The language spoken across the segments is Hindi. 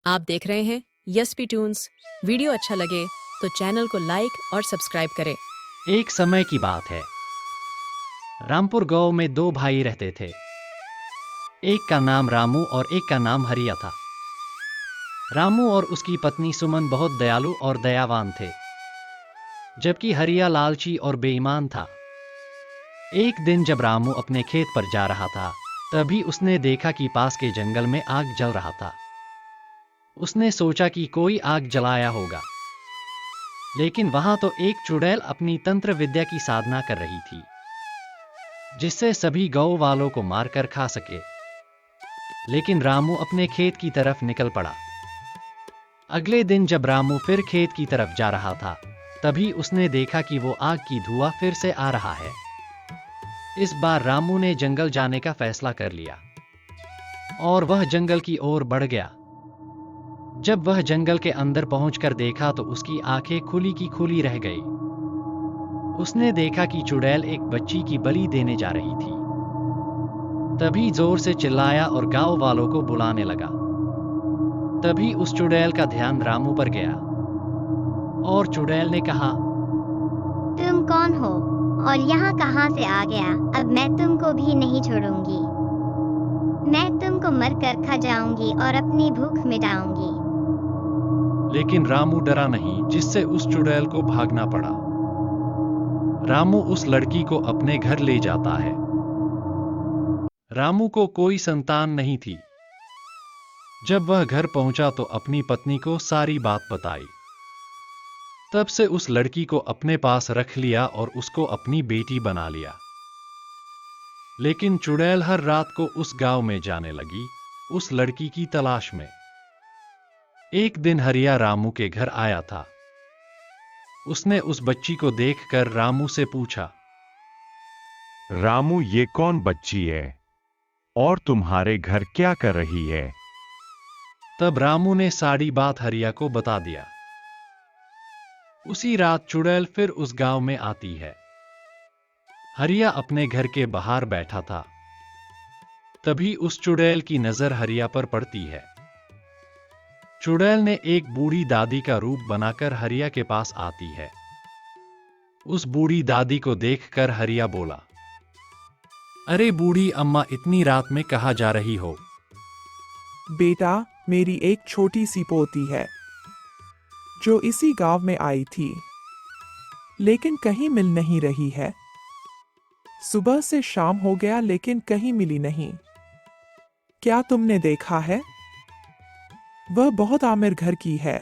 आप देख रहे हैं यस टून्स। वीडियो अच्छा लगे तो चैनल को लाइक और सब्सक्राइब करें। एक समय की बात है। रामपुर गांव में दो भाई रहते थे। एक का नाम रामू और एक का नाम हरिया था। रामू और उसकी पत्नी सुमन बहुत दयालु और दयावान थे, जबकि हरिया लालची और बेईमान था। एक दिन जब रामू अपने खेत पर जा रहा था, तभी उसने देखा कि पास के जंगल में आग जल रहा था। उसने सोचा कि कोई आग जलाया होगा, लेकिन वहां तो एक चुड़ैल अपनी तंत्र विद्या की साधना कर रही थी, जिससे सभी गांव वालों को मारकर खा सके। लेकिन रामू अपने खेत की तरफ निकल पड़ा। अगले दिन जब रामू फिर खेत की तरफ जा रहा था, तभी उसने देखा कि वो आग की धुआं फिर से आ रहा है। इस बार रामू ने जंगल जाने का फैसला कर लिया और वह जंगल की ओर बढ़ गया। जब वह जंगल के अंदर पहुंचकर देखा तो उसकी आंखें खुली की खुली रह गई। उसने देखा कि चुड़ैल एक बच्ची की बलि देने जा रही थी। तभी जोर से चिल्लाया और गांव वालों को बुलाने लगा। तभी उस चुड़ैल का ध्यान रामू पर गया और चुड़ैल ने कहा, तुम कौन हो और यहाँ कहाँ से आ गया? अब मैं तुमको भी नहीं छोड़ूंगी। मैं तुमको मरकर खा जाऊंगी और अपनी भूख मिटाऊंगी। लेकिन रामू डरा नहीं, जिससे उस चुड़ैल को भागना पड़ा। रामू उस लड़की को अपने घर ले जाता है। रामू को कोई संतान नहीं थी। जब वह घर पहुंचा तो अपनी पत्नी को सारी बात बताई। तब से उस लड़की को अपने पास रख लिया और उसको अपनी बेटी बना लिया। लेकिन चुड़ैल हर रात को उस गांव में जाने लगी, उस लड़की की तलाश में। एक दिन हरिया रामू के घर आया था। उसने उस बच्ची को देखकर रामू से पूछा, रामू, ये कौन बच्ची है और तुम्हारे घर क्या कर रही है? तब रामू ने सारी बात हरिया को बता दिया। उसी रात चुड़ैल फिर उस गांव में आती है। हरिया अपने घर के बाहर बैठा था। तभी उस चुड़ैल की नजर हरिया पर पड़ती है। चुड़ैल ने एक बूढ़ी दादी का रूप बनाकर हरिया के पास आती है। उस बूढ़ी दादी को देखकर हरिया बोला, अरे बूढ़ी अम्मा, इतनी रात में कहाँ जा रही हो? बेटा, मेरी एक छोटी सी पोती है जो इसी गांव में आई थी, लेकिन कहीं मिल नहीं रही है। सुबह से शाम हो गया लेकिन कहीं मिली नहीं। क्या तुमने देखा है? वह बहुत आमिर घर की है।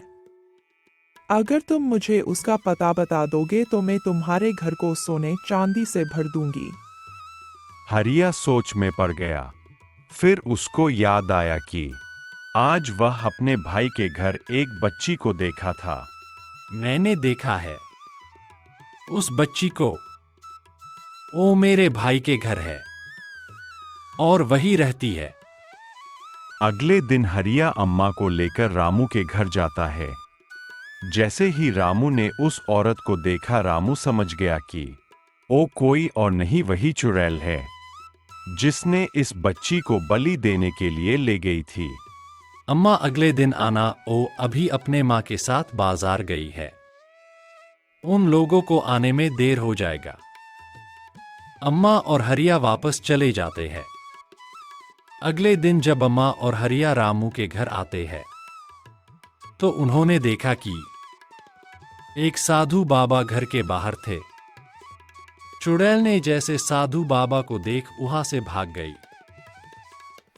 अगर तुम मुझे उसका पता बता दोगे तो मैं तुम्हारे घर को सोने चांदी से भर दूंगी। हरिया सोच में पड़ गया। फिर उसको याद आया कि आज वह अपने भाई के घर एक बच्ची को देखा था। मैंने देखा है उस बच्ची को। वो मेरे भाई के घर है और वही रहती है। अगले दिन हरिया अम्मा को लेकर रामू के घर जाता है। जैसे ही रामू ने उस औरत को देखा, रामू समझ गया कि वो कोई और नहीं, वही चुड़ैल है जिसने इस बच्ची को बलि देने के लिए ले गई थी। अम्मा, अगले दिन आना, वो अभी अपने माँ के साथ बाजार गई है। उन लोगों को आने में देर हो जाएगा। अम्मा और हरिया वापस चले जाते हैं। अगले दिन जब अम्मा और हरिया रामू के घर आते हैं, तो उन्होंने देखा कि एक साधु बाबा घर के बाहर थे। चुड़ैल ने जैसे साधु बाबा को देख वहां से भाग गई।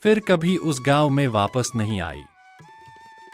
फिर कभी उस गांव में वापस नहीं आई।